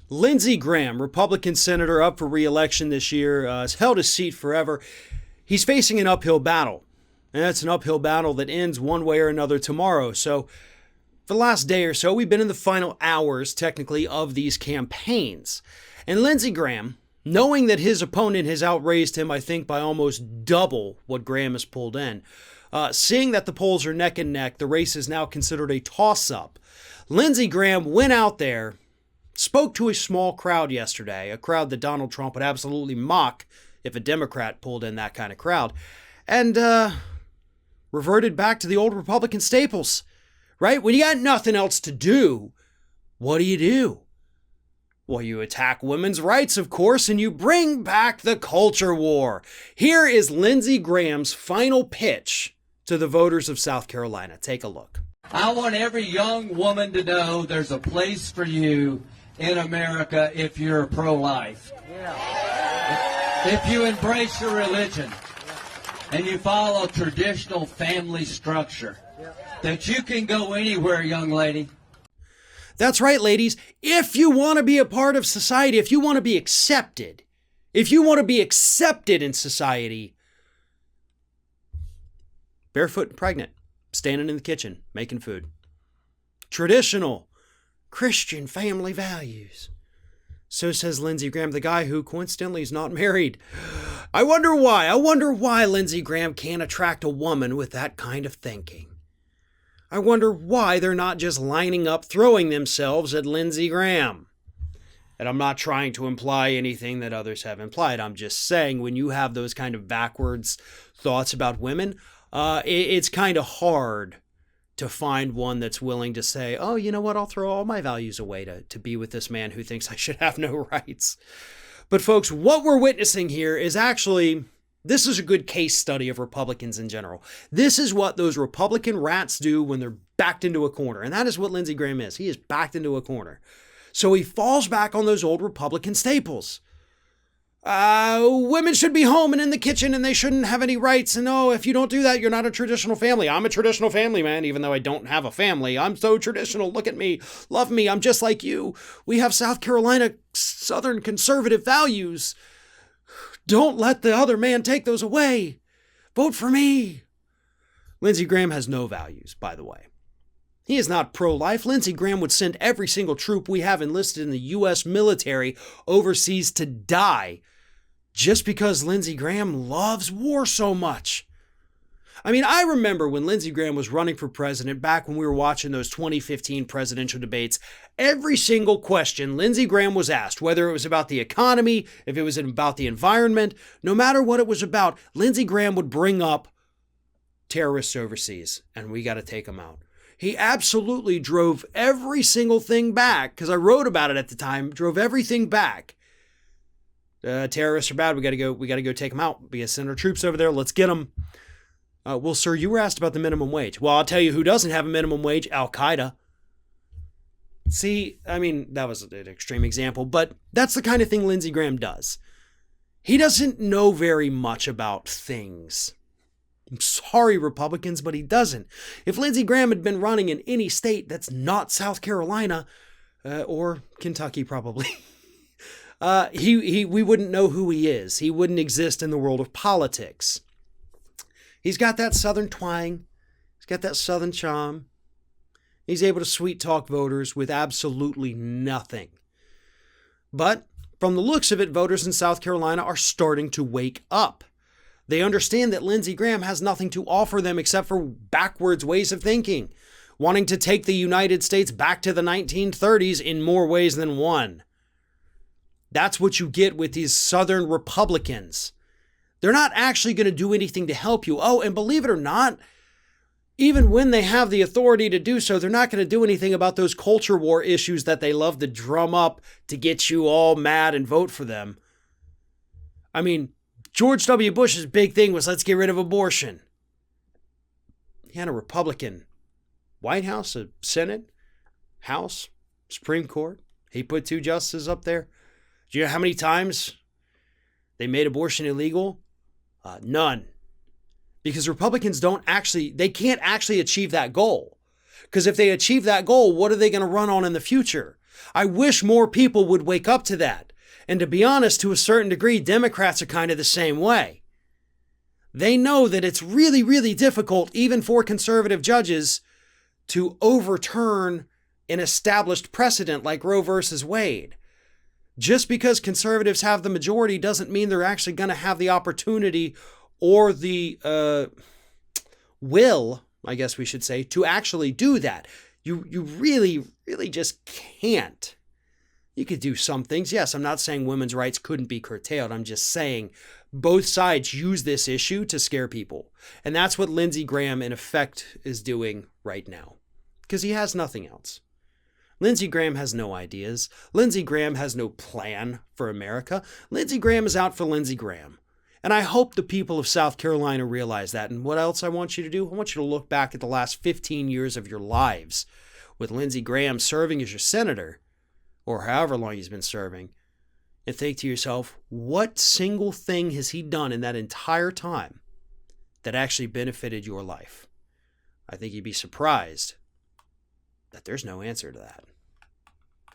Lindsey Graham, Republican Senator up for reelection this year, has held his seat forever. He's facing an uphill battle, and that's an uphill battle that ends one way or another tomorrow. So for the last day or so, we've been in the final hours, technically, of these campaigns. And Lindsey Graham, knowing that his opponent has outraised him, I think, by almost double what Graham has pulled in, seeing that the polls are neck and neck, the race is now considered a toss-up. Lindsey Graham went out there, spoke to a small crowd yesterday, a crowd that Donald Trump would absolutely mock if a Democrat pulled in that kind of crowd, and reverted back to the old Republican staples, right? When you got nothing else to do, what do? Well, you attack women's rights, of course, and you bring back the culture war. Here is Lindsey Graham's final pitch to the voters of South Carolina. Take a look. I want every young woman to know there's a place for you in America if you're pro-life. If you embrace your religion and you follow traditional family structure, that you can go anywhere, young lady. That's right, ladies. If you want to be a part of society, if you want to be accepted, in society, barefoot and pregnant, standing in the kitchen, making food. Traditional Christian family values. So says Lindsey Graham, the guy who coincidentally is not married. I wonder why Lindsey Graham can't attract a woman with that kind of thinking. I wonder why they're not just lining up, throwing themselves at Lindsey Graham. And I'm not trying to imply anything that others have implied. I'm just saying when you have those kind of backwards thoughts about women, it's kind of hard to find one that's willing to say, oh, you know what, I'll throw all my values away to be with this man who thinks I should have no rights. But folks, what we're witnessing here is actually, this is a good case study of Republicans in general. This is what those Republican rats do when they're backed into a corner. And that is what Lindsey Graham is. He is backed into a corner. So he falls back on those old Republican staples. Women should be home and in the kitchen and they shouldn't have any rights. And oh, if you don't do that, you're not a traditional family. I'm a traditional family, man, even though I don't have a family. I'm so traditional. Look at me. Love me. I'm just like you. We have South Carolina Southern conservative values. Don't let the other man take those away. Vote for me. Lindsey Graham has no values, by the way. He is not pro-life. Lindsey Graham would send every single troop we have enlisted in the U.S. military overseas to die just because Lindsey Graham loves war so much. I mean, I remember when Lindsey Graham was running for president back when we were watching those 2015 presidential debates, every single question Lindsey Graham was asked, whether it was about the economy, if it was about the environment, no matter what it was about, Lindsey Graham would bring up terrorists overseas, and we got to take them out. He absolutely drove every single thing back, because I wrote about it at the time, drove everything back. Terrorists are bad, we got to go take them out. We got to send our troops over there, let's get them. Well, sir, you were asked about the minimum wage. Well, I'll tell you who doesn't have a minimum wage, Al-Qaeda. See, I mean, that was an extreme example, but that's the kind of thing Lindsey Graham does. He doesn't know very much about things. I'm sorry, Republicans, but he doesn't. If Lindsey Graham had been running in any state that's not South Carolina, or Kentucky probably, we wouldn't know who he is. He wouldn't exist in the world of politics. He's got that Southern twang. He's got that Southern charm. He's able to sweet talk voters with absolutely nothing. But from the looks of it, voters in South Carolina are starting to wake up. They understand that Lindsey Graham has nothing to offer them except for backwards ways of thinking, wanting to take the United States back to the 1930s in more ways than one. That's what you get with these Southern Republicans. They're not actually going to do anything to help you. Oh, and believe it or not, even when they have the authority to do so, they're not going to do anything about those culture war issues that they love to drum up to get you all mad and vote for them. I mean, George W. Bush's big thing was let's get rid of abortion. He had a Republican White House, a Senate, House, Supreme Court. He put 2 justices up there. Do you know how many times they made abortion illegal? None. Because Republicans they can't actually achieve that goal. Because if they achieve that goal, what are they going to run on in the future? I wish more people would wake up to that. And to be honest, to a certain degree, Democrats are kind of the same way. They know that it's really, really difficult, even for conservative judges, to overturn an established precedent like Roe versus Wade. Just because conservatives have the majority doesn't mean they're actually going to have the opportunity or the will, I guess we should say, to actually do that. You really, really just can't. You could do some things. Yes, I'm not saying women's rights couldn't be curtailed. I'm just saying both sides use this issue to scare people. And that's what Lindsey Graham, in effect, is doing right now. Because he has nothing else. Lindsey Graham has no ideas. Lindsey Graham has no plan for America. Lindsey Graham is out for Lindsey Graham. And I hope the people of South Carolina realize that. And what else I want you to do? I want you to look back at the last 15 years of your lives with Lindsey Graham serving as your senator, or however long he's been serving, and think to yourself, what single thing has he done in that entire time that actually benefited your life? I think you'd be surprised that there's no answer to that.